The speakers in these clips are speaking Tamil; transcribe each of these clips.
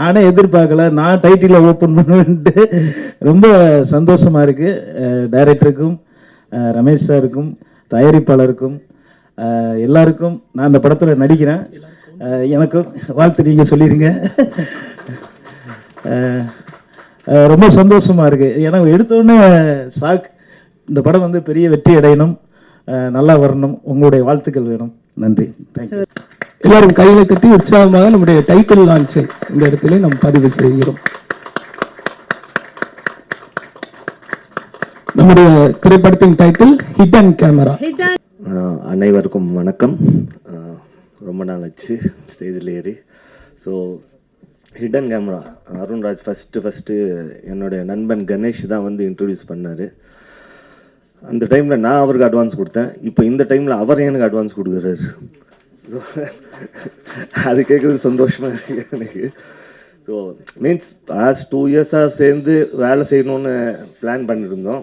நானே எதிர்பார்க்கல, நான் டைட்டில் ஓப்பன் பண்ணுவேன்ட்டு ரொம்ப சந்தோஷமாக இருக்குது. டைரக்டருக்கும் ரமேஷ் சாருக்கும் தயாரிப்பாளருக்கும் எல்லாருக்கும் நான் அந்த படத்தில் நடிக்கிறேன். எனக்கும் வாழ்த்து நீங்கள் சொல்லிடுங்க. ரொம்ப சந்தோஷமாக இருக்குது. ஏன்னா எடுத்தோடனே சாக் இந்த படம் வந்து பெரிய வெற்றி அடையணும், நல்லா வரணும், உங்களுடைய வாழ்த்துக்கள் வேணும். நன்றி, தேங்க்யூ. எல்லாரும் கையில கட்டி உற்சாகமாக நம்முடைய டைட்டில் லான்ச்சை இந்த இடத்துல நாம் பதிவு செய்கிறோம். நம்முடைய திரைப்படத்தின் டைட்டில் ஹிடன் கேமரா. அனைவருக்கும் வணக்கம். ரொம்ப நாள் ஆச்சு ஸ்டேஜில் ஏறி. So hidden camera Arunraj first என்னுடைய நண்பன் கணேஷ் தான் வந்து இன்ட்ரடியூஸ் பண்ணார். அந்த டைமில் நான் அவருக்கு அட்வான்ஸ் கொடுத்தேன். இப்போ இந்த டைமில் அவர் எனக்கு அட்வான்ஸ் கொடுக்குறாரு. ஸோ அது கேட்குறது சந்தோஷமாக இருக்குது எனக்கு. ஸோ மீன்ஸ் லாஸ்ட் 2 இயர்ஸாக சேர்ந்து வேலை செய்யணுன்னு பிளான் பண்ணியிருந்தோம்.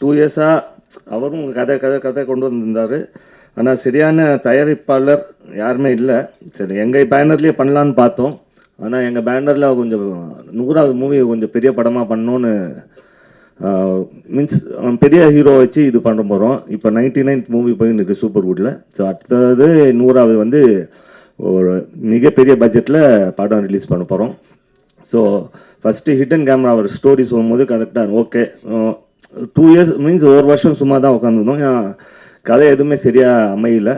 2 இயர்ஸாக அவரும் கதை கொண்டு வந்திருந்தார். ஆனால் சரியான தயாரிப்பாளர் யாருமே இல்லை. சரி, எங்கள் பேனர்லேயே பண்ணலான்னு பார்த்தோம். ஆனால் எங்கள் பேனரில் கொஞ்சம் 100வது மூவி கொஞ்சம் பெரிய படமாக பண்ணோன்னு மீன்ஸ் பெரிய ஹீரோ வச்சு இது பண்ண போகிறோம். இப்போ 99th மூவி போயின்னு இருக்குது சூப்பர்வுட்டில். ஸோ அடுத்தது 100வது வந்து ஒரு மிகப்பெரிய பட்ஜெட்டில் படம் ரிலீஸ் பண்ண போகிறோம். ஸோ ஃபஸ்ட்டு ஹிடன் கேமரா ஒரு ஸ்டோரி சொல்லும்போது கரெக்டாக ஓகே. 2 இயர்ஸ் மீன்ஸ் 1 வருஷம் சும்மா தான் உட்காந்துருந்தோம். கதை எதுவுமே சரியாக அமையல.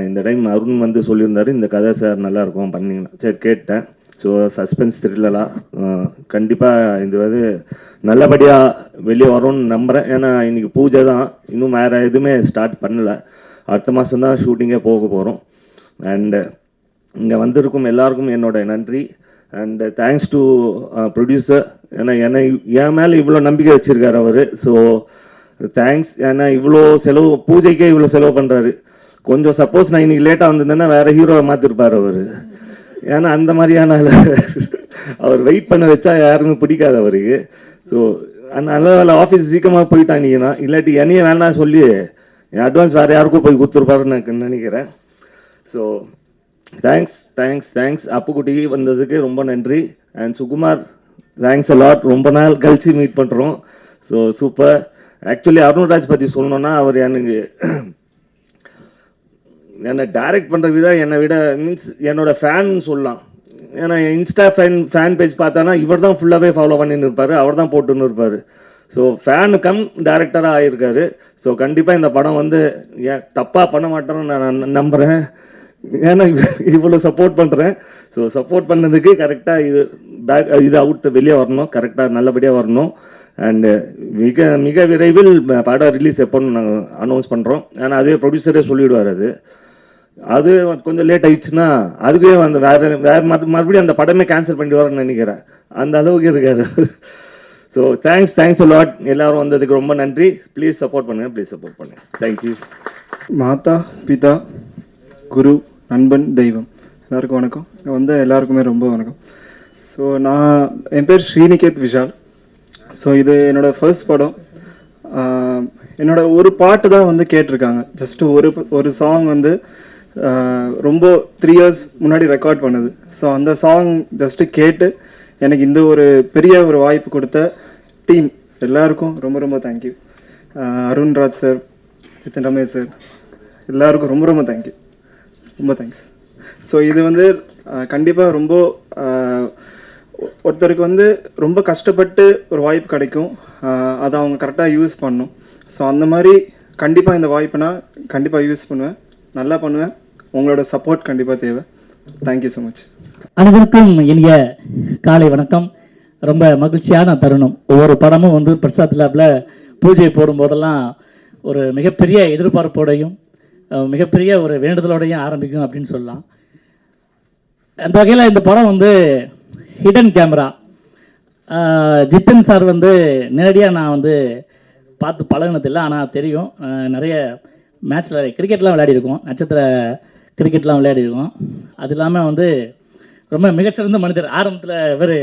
இந்த டைம் அருண் வந்து சொல்லியிருந்தார், இந்த கதை சார் நல்லாயிருக்கும் பண்ணிங்கன்னா. சரி கேட்டேன். ஸோ சஸ்பென்ஸ் த்ரில்லராக கண்டிப்பாக இது வந்து நல்லபடியாக வெளியே வரும்னு நம்புகிறேன். ஏன்னா இன்றைக்கி பூஜை தான், இன்னும் வேறு எதுவுமே ஸ்டார்ட் பண்ணலை. அடுத்த மாதம் தான் ஷூட்டிங்கே போக போகிறோம். அண்டு இங்கே வந்திருக்கும் எல்லாருக்கும் என்னோட நன்றி. And thanks to producer. ஏன்னா என் மேலே இவ்வளோ நம்பிக்கை வச்சுருக்காரு அவர். So thanks. ஏன்னா இவ்வளோ செலவு, பூஜைக்கே இவ்வளோ செலவு பண்ணுறாரு. கொஞ்சம் சப்போஸ் நான் இன்றைக்கி லேட்டாக வந்திருந்தேன்னா வேறு ஹீரோவை மாற்றிருப்பார் அவர். ஏன்னா அந்த மாதிரியான அவர் வெயிட் பண்ண வச்சா யாருமே பிடிக்காது அவருக்கு. ஸோ நல்ல ஆஃபீஸ் சீக்கிரமாக போயிட்டாங்கன்னா, இல்லாட்டி என்னையே வேணாம் சொல்லி என் அட்வான்ஸ் வேறு யாருக்கும் போய் கொடுத்துருப்பாருன்னு நான் நினைக்கிறேன். So thanks. அப்புக்குட்டி வந்ததுக்கு ரொம்ப நன்றி. And Sukumar thanks a lot. ரொம்ப நாள் கழிச்சு மீட் பண்ணுறோம். So super. ஆக்சுவலி அருண்ராஜ் பற்றி சொல்லணுன்னா அவர் எனக்கு என்னை டைரக்ட் பண்ணுற விதம் என்னை விட மீன்ஸ் என்னோட ஃபேன் சொல்லலாம். ஏன்னா இன்ஸ்டா ஃபேன் பேஜ் பார்த்தானா இவர் தான் ஃபுல்லாகவே ஃபாலோ பண்ணின்னு இருப்பார், அவர் தான் போட்டுன்னு இருப்பார். ஸோ ஃபேனு கம் டைரக்டராக ஆகியிருக்காரு. ஸோ கண்டிப்பாக இந்த படம் வந்து தப்பாக பண்ண மாட்டேன்னு நான் நம்புகிறேன். ஏன்னா இவ்வளோ சப்போர்ட் பண்ணுறேன். ஸோ சப்போர்ட் பண்ணதுக்கு கரெக்டாக இது அவுட் வெளியே வரணும், கரெக்டாக நல்லபடியாக வரணும். அண்டு மிக விரைவில் படம் ரிலீஸ் எப்போன்னு நாங்கள் அனௌன்ஸ் பண்ணுறோம். ஏன்னா அதுவே ப்ரொடியூசரே சொல்லிவிடுவார். அது கொஞ்சம் லேட் ஆயிடுச்சுன்னா அதுவே அந்த வேறு மறுபடியும் அந்த படமே கேன்சல் பண்ணிட்டு வரேன்னு நினைக்கிறேன். அந்த அளவுக்கு இருக்காரு. So thanks a lot. எல்லோரும் வந்ததுக்கு ரொம்ப நன்றி. ப்ளீஸ் சப்போர்ட் பண்ணுங்கள். தேங்க்யூ. மாதா பிதா குரு நண்பன் தெய்வம் எல்லாருக்கும் வணக்கம். இங்கே எல்லாருக்குமே ரொம்ப வணக்கம். ஸோ என் பேர் ஸ்ரீநிகேத் விஷால். ஸோ இது என்னோடய ஃபர்ஸ்ட் படம். என்னோட ஒரு பாட்டு தான் கேட்டிருக்காங்க. ஜஸ்ட்டு ஒரு சாங் ரொம்ப 3 இயர்ஸ் முன்னாடி ரெக்கார்ட் பண்ணுது. ஸோ அந்த சாங் ஜஸ்ட்டு கேட்டு எனக்கு இந்த ஒரு பெரிய ஒரு வாய்ப்பு கொடுத்த டீம் எல்லாருக்கும் ரொம்ப ரொம்ப thank you. Arunraj sir, Jitan Ramesh sir, எல்லாருக்கும் ரொம்ப ரொம்ப தேங்க்யூ. ரொம்ப தேங்க்ஸ். ஸோ இது கண்டிப்பாக ரொம்ப ஒருத்தருக்கு ரொம்ப கஷ்டப்பட்டு ஒரு வாய்ப்பு கிடைக்கும், அதை அவங்க கரெக்டாக யூஸ் பண்ணணும். ஸோ அந்த மாதிரி கண்டிப்பாக இந்த வாய்ப்பை நான் கண்டிப்பாக யூஸ் பண்ணுவேன், நல்லா பண்ணுவேன். உங்களோட சப்போர்ட் கண்டிப்பாக தேவை. Thank you so much. அனைவருக்கும் இனிய காலை வணக்கம். ரொம்ப மகிழ்ச்சியான தருணம். ஒவ்வொரு படமும் பிரசாத் லேபில் பூஜை போடும்போதெல்லாம் ஒரு மிகப்பெரிய எதிர்பார்ப்போடையும் மிகப்பெரிய ஒரு வேண்டுதலோடையும் ஆரம்பிக்கும் அப்படின்னு சொல்லலாம். அந்த வகையில் இந்த படம் ஹிடன் கேமரா. ஜித்தன் சார் நேரடியாக நான் பார்த்து பழகினதில்லை, ஆனால் தெரியும். நிறைய மேட்ச்சில் கிரிக்கெட்லாம் விளையாடிருக்கோம், நட்சத்திர கிரிக்கெட்லாம் விளையாடிருக்கோம். அது இல்லாமல் ரொம்ப மிகச்சிறந்த மனிதர். ஆரம்பத்தில் இவர்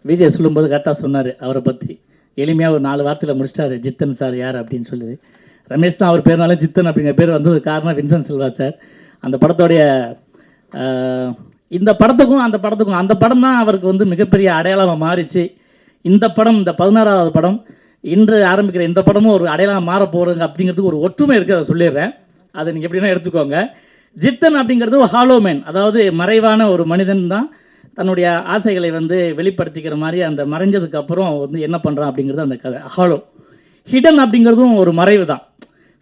விஜய் சொல்லும்போது கரெக்டாக சொன்னார் அவரை பற்றி. எளிமையாக ஒரு 4 வார்த்தையில் முடிச்சிட்டாரு, ஜித்தன் சார் யார் அப்படின்னு சொல்லுது. ரமேஷ் தான் அவர் பேர்னாலும் ஜித்தன் அப்படிங்கிற பேர் வந்தது காரணம் வின்சென்ட் சில்வா சார். அந்த படத்தோடைய இந்த படத்துக்கும் அந்த படம் தான் அவருக்கு வந்து மிகப்பெரிய அடையாளமாக மாறிச்சு. இந்த படம், இந்த 16வது படம், இன்று ஆரம்பிக்கிற இந்த படமும் ஒரு அடையாளம் மாற போகிறதுங்க அப்படிங்கிறதுக்கு ஒரு ஒற்றுமை இருக்குது, அதை சொல்லிடுறேன். அதை நீங்கள் எப்படின்னா எடுத்துக்கோங்க. ஜித்தன் அப்படிங்கிறது ஒரு ஹாலோமேன், அதாவது மறைவான ஒரு மனிதன் தான் தன்னுடைய ஆசைகளை வந்து வெளிப்படுத்திக்கிற மாதிரி அந்த மறைஞ்சதுக்கு அப்புறம் வந்து என்ன பண்ணுறான் அப்படிங்கிறது அந்த கதை. ஹாலோ ஹிடன் அப்படிங்கிறதும் ஒரு மறைவு தான்.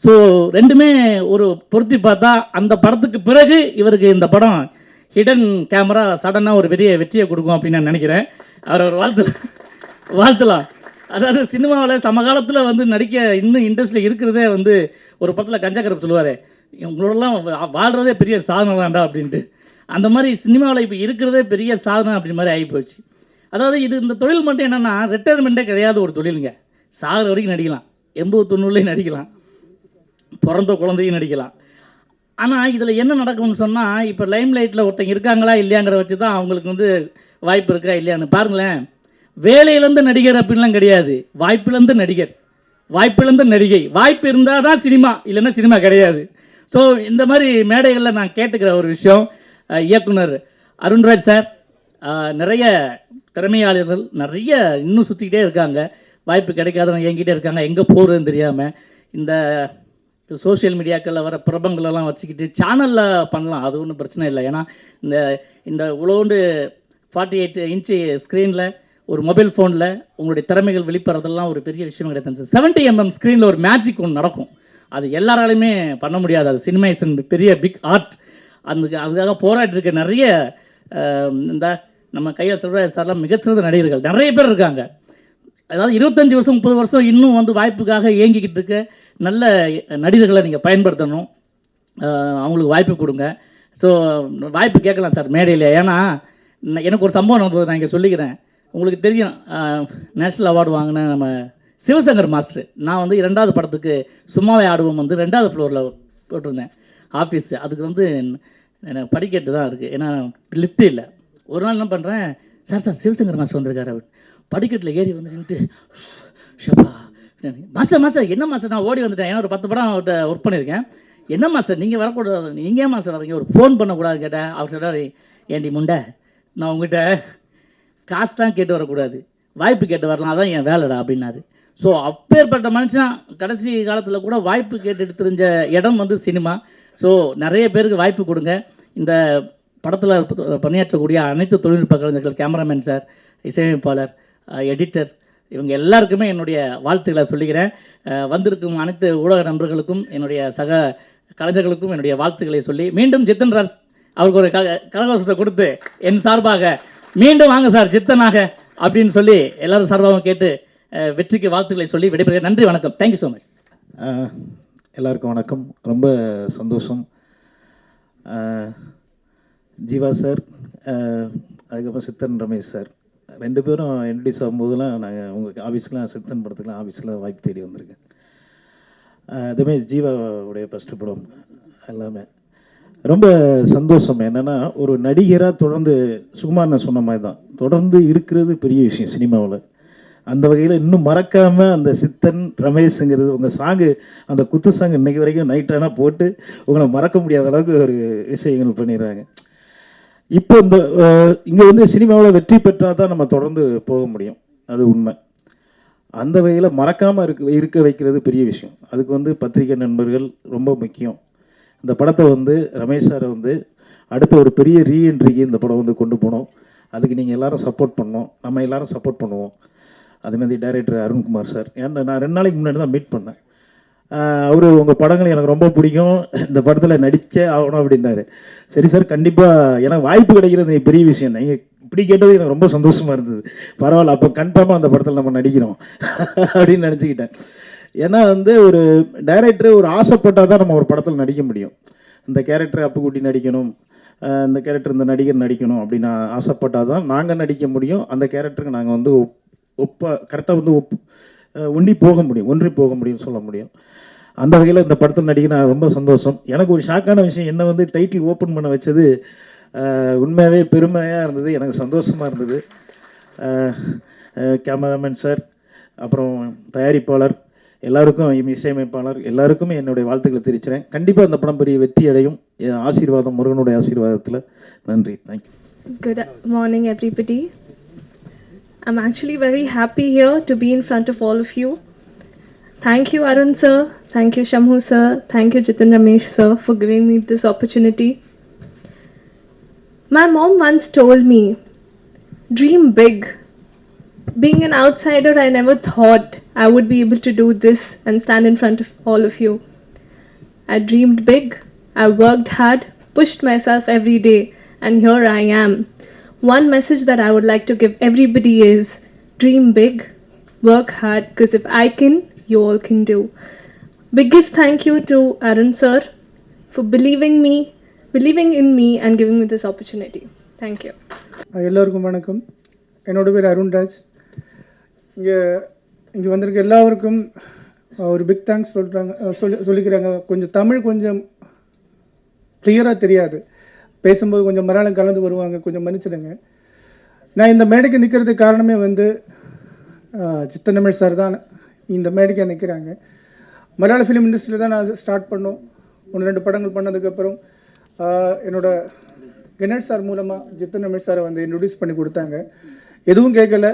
ஸோ ரெண்டுமே ஒரு பொருத்தி பார்த்தா அந்த படத்துக்கு பிறகு இவருக்கு இந்த படம் ஹிடன் கேமரா சடனாக ஒரு பெரிய வெற்றியை கொடுக்கும் அப்படின்னு நான் நினைக்கிறேன். அவர் ஒரு வாழ்த்தலாம். அதாவது சினிமாவில் சமகாலத்தில் வந்து நடிக்க இன்னும் இண்டஸ்ட்ரியில் இருக்கிறதே வந்து ஒரு படத்தில் கஞ்சா கருப்பு சொல்லுவார், உங்களோடலாம் வாழ்கிறதே பெரிய சாதனை தான்டா அப்படின்ட்டு. அந்த மாதிரி சினிமாவில் இப்போ இருக்கிறதே பெரிய சாதனை அப்படி மாதிரி ஆகி போச்சு. அதாவது இந்த தொழில் மட்டும் என்னென்னா ரிட்டையர்மெண்ட்டே கிடையாது ஒரு தொழிலுங்க. சாகிற வரைக்கும் நடிக்கலாம், 80-90லேயும் நடிக்கலாம், பிறந்த குழந்தையும் நடிக்கலாம். ஆனால் இதில் என்ன நடக்கும்னு சொன்னால், இப்போ லைம் லைட்டில் ஒருத்தங்க இருக்காங்களா இல்லையாங்கிற வச்சு தான் அவங்களுக்கு வந்து வாய்ப்பு இருக்கா இல்லையான்னு பாருங்களேன். வேலையிலேருந்து நடிகர் அப்படின்லாம் கிடையாது, வாய்ப்பிலேருந்து நடிகர், வாய்ப்பிலேருந்து நடிகை. வாய்ப்பு இருந்தால் தான் சினிமா, இல்லைன்னா சினிமா கிடையாது. ஸோ இந்த மாதிரி மேடைகளில் நான் கேட்டுக்கிற ஒரு விஷயம், இயக்குனர் அருண்ராஜ் சார், நிறைய திறமையாளர்கள் நிறைய இன்னும் சுற்றிக்கிட்டே இருக்காங்க, வாய்ப்பு கிடைக்காதவங்க என்கிட்டே இருக்காங்க, எங்கே போகிறதுன்னு தெரியாமல். இந்த சோஷியல் மீடியாக்களில் வர பிரபங்களெல்லாம் வச்சுக்கிட்டு சேனலில் பண்ணலாம், அது ஒன்றும் பிரச்சனை இல்லை. ஏன்னா இந்த உழவுண்டு 48 இன்ச்சு ஸ்க்ரீனில் ஒரு மொபைல் ஃபோனில் உங்களுடைய திறமைகள் வெளிப்படுறதெல்லாம் ஒரு பெரிய விஷயம் கிடையாது. 70mm ஸ்க்ரீனில் ஒரு மேஜிக் ஒன்று நடக்கும், அது எல்லாராலையுமே பண்ண முடியாது. அது சினிமைசன் பெரிய பிக் ஆர்ட். அதுக்காக போராடி இருக்க நிறைய இந்த நம்ம கையில் செல்வராஜ் சார்லாம் மிகச்சிறந்த நடிகர்கள் நிறைய பேர் இருக்காங்க. அதாவது 25 வருஷம் 30 வருஷம் இன்னும் வந்து வாய்ப்புக்காக இயங்கிக்கிட்டு இருக்க நல்ல நடிகர்களை நீங்கள் பயன்படுத்தணும், அவங்களுக்கு வாய்ப்பு கொடுங்க. ஸோ வாய்ப்பு கேட்கலாம் சார் மேடையில். ஏன்னா எனக்கு ஒரு சம்பவம் நான் இங்கே சொல்லிக்கிறேன். உங்களுக்கு தெரியும், நேஷ்னல் அவார்டு வாங்கின நம்ம சிவசங்கர் மாஸ்டர், நான் வந்து 2வது படத்துக்கு சும்மாவே ஆடுவோம் வந்து 2வது ஃப்ளோரில் போட்டிருந்தேன் ஆஃபீஸு. அதுக்கு வந்து எனக்கு படிக்கட்டு தான் இருக்குது, ஏன்னா லிஃப்ட் இல்லை. ஒரு நாள் என்ன பண்ணுறேன், சார் சிவசங்கர் மாஸ்டர் வந்திருக்காரு, படிக்கட்டில் ஏறி வந்து நின்றுட்டு ஷப்பா மாஸ்டர் என்ன மாஸ்டர், நான் ஓடி வந்துட்டேன். ஏன்னா ஒரு 10 படம் அவர்கிட்ட ஒர்க் பண்ணியிருக்கேன். என்ன மாஸ்டர் நீங்கள் வரக்கூடாது, நீங்கள் ஏன் மாஸ்டர் வரீங்க, ஒரு ஃபோன் பண்ணக்கூடாது கேட்டேன். அவர் சொல்கிறார், ஏண்டி முண்டை, நான் உங்கள்கிட்ட காசு தான் கேட்டு வரக்கூடாது, வாய்ப்பு கேட்டு வரலாம், அதான் என் வேலைடா அப்படின்னாரு. ஸோ அப்பேற்பட்ட மனுஷன் கடைசி காலத்தில் கூட வாய்ப்பு கேட்டுட்டு தெரிஞ்ச இடம் வந்து சினிமா. ஸோ நிறைய பேருக்கு வாய்ப்பு கொடுங்க. இந்த படத்தில் பணியாற்றக்கூடிய அனைத்து தொழில்நுட்ப கலைஞர்கள், கேமராமேன் சார், இசையமைப்பாளர், எடிட்டர், இவங்க எல்லாருக்குமே என்னுடைய வாழ்த்துக்களை சொல்லிக்கிறேன். வந்திருக்கும் அனைத்து ஊடக நண்பர்களுக்கும், என்னுடைய சக கலைஞர்களுக்கும் என்னுடைய வாழ்த்துக்களை சொல்லி, மீண்டும் ஜித்தன் ராஜ் அவருக்கு ஒரு கரகோஷத்தை கொடுத்து என் சார்பாக மீண்டும் வாங்க சார் ஜித்தனாக அப்படின்னு சொல்லி எல்லாரும் சார்பாகவும் கேட்டு வெற்றிக்கு வாழ்த்துக்களை சொல்லி விடைபெறுகிறேன். நன்றி, வணக்கம். Thank you so much. எல்லாருக்கும் வணக்கம். ரொம்ப சந்தோஷம். ஜீவா சார், அதுக்கப்புறம் சித்தன் ரமேஷ் சார் 2 பேரும் இன்ட்ரடியூஸ் ஆகும்போதெல்லாம் நாங்கள் உங்கள் ஆஃபீஸ்க்கெலாம், சித்தன் படத்துக்கெலாம் ஆஃபீஸில் வாய்ப்பு தேடி வந்திருக்கேன். அதுமாதிரி ஜீவாவுடைய ஃபஸ்ட்டு படம் எல்லாமே ரொம்ப சந்தோஷம். என்னென்னா ஒரு நடிகராக தொடர்ந்து சுகுமார் நான் சொன்ன மாதிரி தான் தொடர்ந்து இருக்கிறது பெரிய விஷயம் சினிமாவில். அந்த வகையில் இன்னும் மறக்காமல் அந்த சித்தன் ரமேஷுங்கிறது உங்கள் சாங்கு, அந்த குத்து சாங் இன்றைக்கி வரைக்கும் நைட்டானால் போட்டு உங்களை மறக்க முடியாத அளவுக்கு ஒரு விஷயங்கள் பண்ணிடுறாங்க. இப்போ இந்த இங்கே வந்து சினிமாவில் வெற்றி பெற்றால் தான் நம்ம தொடர்ந்து போக முடியும், அது உண்மை. அந்த வகையில் மறக்காமல் இருக்க வைக்கிறது பெரிய விஷயம். அதுக்கு வந்து பத்திரிகை நண்பர்கள் ரொம்ப முக்கியம். இந்த படத்தை வந்து ரமேஷ் சாரை வந்து அடுத்த ஒரு பெரிய ரீஎன்ட்ரிக்கு இந்த படம் வந்து கொண்டு போனோம். அதுக்கு நீங்கள் எல்லோரும் சப்போர்ட் பண்ணோம், நம்ம எல்லோரும் சப்போர்ட் பண்ணுவோம். அதுமாதிரி டைரக்டர் அருண்குமார் சார், ஏன்னா நான் 2 நாளைக்கு முன்னாடி தான் மீட் பண்ணேன். அவர் உங்கள் படங்கள் எனக்கு ரொம்ப பிடிக்கும், இந்த படத்தில் நடித்தே ஆகணும் அப்படின்னாரு. சரி சார், கண்டிப்பாக எனக்கு வாய்ப்பு கிடைக்கிறது பெரிய விஷயம். நீங்கள் இப்படி கேட்டது எனக்கு ரொம்ப சந்தோஷமாக இருந்தது. பரவாயில்ல, அப்போ கன்ஃபார்மாக அந்த படத்தில் நம்ம நடிக்கிறோம் அப்படின்னு நினச்சிக்கிட்டேன். ஏன்னா வந்து ஒரு டைரக்டர் ஒரு ஆசைப்பட்டால் தான் நம்ம ஒரு படத்தில் நடிக்க முடியும். இந்த கேரக்டர் அப்புக்குட்டி நடிக்கணும், இந்த கேரக்டர் இந்த நடிகர் நடிக்கணும் அப்படின்னு ஆசைப்பட்டால் தான் நாங்கள் நடிக்க முடியும். அந்த கேரக்டருக்கு நாங்கள் வந்து கரெக்டாக வந்து ஒன்றி போக முடியும்னு சொல்ல முடியும். அந்த வகையில் இந்த படத்தில் நடிக்க நான் ரொம்ப சந்தோஷம். எனக்கு ஒரு ஷாக்கான விஷயம் என்ன வந்து டைட்டில் ஓப்பன் பண்ண வச்சது உண்மையாகவே பெருமையாக இருந்தது, எனக்கு சந்தோஷமாக இருந்தது. கேமராமேன் சார், அப்புறம் தயாரிப்பாளர், எல்லாருக்கும் இசையமைப்பாளர் எல்லாருக்குமே என்னுடைய வாழ்த்துக்களை தெரிவிக்கிறேன். கண்டிப்பாக அந்த படம் பெரிய வெற்றி அடையும். என் ஆசீர்வாதம் முருகனுடைய ஆசீர்வாதத்தில். நன்றி. Thank you. Good morning, everybody. I'm actually very happy here to be in front of all of you. Thank you, Arun sir. Thank you, Shamhu sir. Thank you, Jitin Ramesh sir, for giving me this opportunity. My mom once told me, dream big. Being an outsider, I never thought I would be able to do this and stand in front of all of you. I dreamed big. I worked hard, pushed myself every day, and here I am. One message that I would like to give everybody is dream big, work hard, because if I can, you all can do. Biggest thank you to Arun sir for believing in me and giving me this opportunity. Thank you. எல்லோருக்கும் வணக்கம். என்னோட பேர் அருண்ராஜ். இங்கே வந்திருக்க எல்லாருக்கும் ஒரு பிக் தேங்க்ஸ் சொல்லிக்கிறாங்க. கொஞ்சம் தமிழ் கொஞ்சம் கிளியராக தெரியாது, பேசும்போது கொஞ்சம் மலையாளம் கலந்து வருவாங்க, கொஞ்சம் மன்னிச்சிடுங்க. நான் இந்த மேடைக்கு நிற்கிறதுக்கு காரணமே வந்து சித்தன் ரமேஷ் சார் தான் இந்த மேடைக்கு நிற்கிறாங்க. மலையாள ஃபிலிம் இண்டஸ்ட்ரியில் தான் நான் ஸ்டார்ட் பண்ணோம். 1-2 படங்கள் பண்ணதுக்கப்புறம் என்னோட கணேஷ் சார் மூலமாக ஜித்தன் ரமேஷ் சாரை வந்து இன்ட்ரடியூஸ் பண்ணி கொடுத்தாங்க. எதுவும் கேட்கல,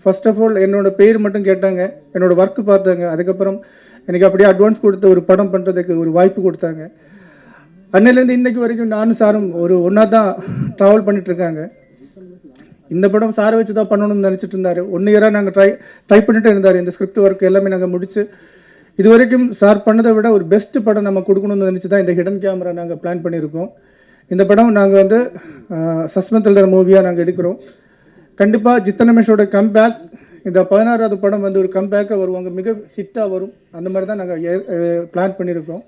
ஃபர்ஸ்ட் ஆஃப் ஆல் என்னோடய பேர் மட்டும் கேட்டாங்க, என்னோடய ஒர்க்கு பார்த்தாங்க. அதுக்கப்புறம் எனக்கு அப்படியே அட்வான்ஸ் கொடுத்து ஒரு படம் பண்ணுறதுக்கு ஒரு வாய்ப்பு கொடுத்தாங்க. அன்னையிலேருந்து இன்றைக்கு வரைக்கும் நானும் சாரும் ஒன்றா தான் ட்ராவல் பண்ணிகிட்ருக்காங்க. இந்த படம் சாரை வச்சு தான் பண்ணணும்னு நினச்சிட்டு இருந்தார். 1 இயராக நாங்கள் ட்ரை பண்ணிட்டு இருந்தார். இந்த ஸ்கிரிப்ட் ஒர்க் எல்லாமே நாங்கள் முடிச்சு இது வரைக்கும் சார் பண்ணதை விட ஒரு பெஸ்ட் படம் நம்ம கொடுக்கணும்னு நினச்சி தான் இந்த ஹிடன் கேமரா நாங்கள் பிளான் பண்ணியிருக்கோம். இந்த படம் நாங்கள் வந்து சஸ்பென்ஸ் த்ரில்லர் மூவியாக நாங்கள் எடுக்கிறோம். கண்டிப்பாக ஜித்தன் ரமேஷோட கம்பேக், இந்த 16வது படம் வந்து ஒரு கம்பேக்காக வருவாங்க, மிக ஹிட்டாக வரும். அந்த மாதிரி தான் நாங்கள் பிளான் பண்ணியிருக்கோம்.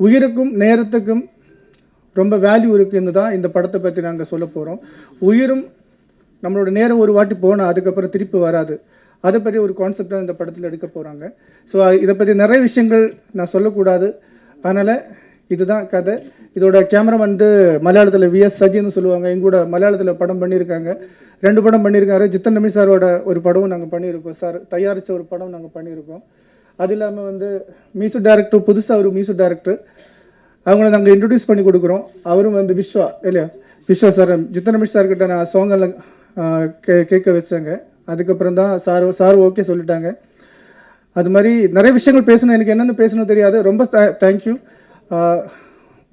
உயிருக்கும் நேரத்துக்கும் ரொம்ப வேல்யூ இருக்குன்னு தான் இந்த படத்தை பற்றி நாங்கள் சொல்ல போகிறோம். உயிரும் நம்மளோட நேரம் ஒரு வாட்டி போனால் அதுக்கப்புறம் திருப்பி வராது. அதை பற்றி ஒரு கான்செப்டாக இந்த படத்தில் எடுக்க போகிறாங்க. ஸோ இதை பற்றி நிறைய விஷயங்கள் நான் சொல்லக்கூடாது, அதனால் இதுதான் கதை. இதோட கேமரா வந்து மலையாளத்தில் VS சஜின்னு சொல்லுவாங்க, எங்கூட மலையாளத்தில் படம் பண்ணியிருக்காங்க. 2 படம் பண்ணியிருக்காரு. ஜித்தன் ரமேஷ் சாரோட ஒரு படமும் நாங்கள் பண்ணியிருக்கோம். சார் தயாரித்த ஒரு படம் நாங்கள் பண்ணியிருக்கோம். அது இல்லாமல் வந்து மியூசிக் டைரக்டர், புதுசாக ஒரு மியூசிக் டைரக்டர், அவங்கள நாங்கள் இன்ட்ரடியூஸ் பண்ணி கொடுக்குறோம். அவரும் வந்து விஸ்வா இல்லையா, விஸ்வா சார் ஜித்தன் ரமேஷ் சார்கிட்ட நான் சாங்கெல்லாம் கேட்க வச்சாங்க. அதுக்கப்புறம் தான் சார் ஓகே சொல்லிட்டாங்க. அது மாதிரி நிறைய விஷயங்கள் பேசணும், எனக்கு என்னென்னு பேசணும் தெரியாது. ரொம்ப தேங்க்யூ.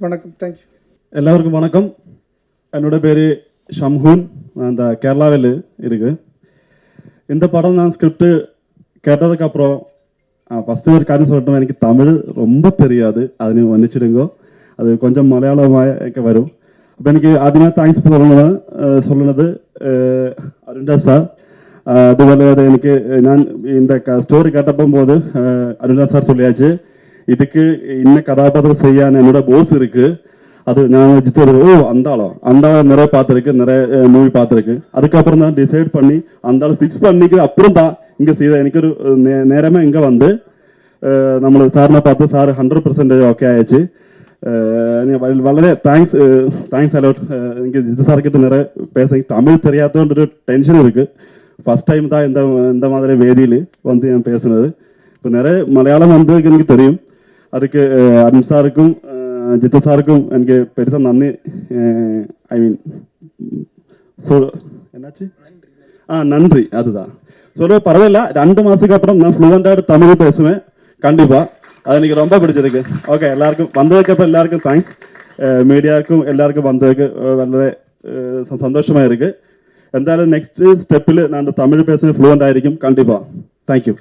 வணக்கம். தேங்க்யூ. எல்லாருக்கும் வணக்கம். என்னோட பேர் ஷம்ஹூன். அந்த கேரளாவில் இருக்கு. இந்த படம் நான் ஸ்கிரிப்ட் கேட்டதுக்கப்புறம் ஃபஸ்ட்டு ஒரு காரணம் சொல்லட்டும், எனக்கு தமிழ் ரொம்ப தெரியாது, അതിന് മன்னிச்சிடுங்க. அது கொஞ்சம் മലയാളമൊക്കെ വരും. അപ്പോൾ എനിക്ക് അതിനെ താങ്ക്സ് சொல்லுന്നത് അരുൺരാജ് സാർ. അതുപോലെ എനിക്ക് ഞാൻ இந்த ஸ்டோரி கேட்டப்போ போது அருண்ராஜ் சார் சொல்லியாச்சு, இதுக்கு இன்ன கதாபாத்திரம் செய்ய என்னோட போஸ் இருக்கு. அது நான் அந்த ஆளும் நிறைய பார்த்துருக்கு, நிறைய மூவி பார்த்துருக்கு. அதுக்கப்புறம் தான் டிசைட் பண்ணி அந்த ஆள் ஃபிக்ஸ் பண்ணிக்கு அப்புறம் தான் இங்கே செய்த എനിക്കൊരു நேரமே இங்கே வந்து നമ്മൾ സാറിനെ பார்த்து சார் 100% ஓகே ஆயிடுச்சு. വളരെ தேங்க்ஸ் அலோட். எனக்கு ஜித்து சார்கிட்ட நிறைய பேச தமிழ் தெரியாதோன்ற டென்ஷன் இருக்கு. ஃபர்ஸ்ட் டைம் தான் இந்த மாதிரி வேதியில் வந்து நான் பேசுனது. இப்போ நிறைய மலையாளம் வந்து எனக்கு தெரியும். அதுக்கு அருண் சாருக்கும் ஜித்து சாருக்கும் எனக்கு பெருசாக நன்றி. ஐ மீன் என்னாச்சு நன்றி. அதுதான் சொல்ல பரவாயில்ல. 2 மாதத்துக்கு அப்புறம் நான் ஃப்ளூவெண்டாக தமிழ் பேசுவேன் கண்டிப்பாக. அது எனக்கு ரொம்ப பிடிச்சிருக்கு. ஓகே, எல்லாருக்கும் வந்ததுக்கப்புறம் எல்லாருக்கும் தேங்க்ஸ். மீடியாவுக்கும் எல்லாருக்கும் வந்ததுக்கு വളരെ சந்தோஷமாக இருக்குது. എന്തായാലും നെക്സ്റ്റ് സ്റ്റെപ്പിൽ ഞാൻ തമിഴ് പേഴ്സൺ ഫ്ലുവൻ്റ് ആയിരിക്കും കണ്ടിപ്പാ. Thank you.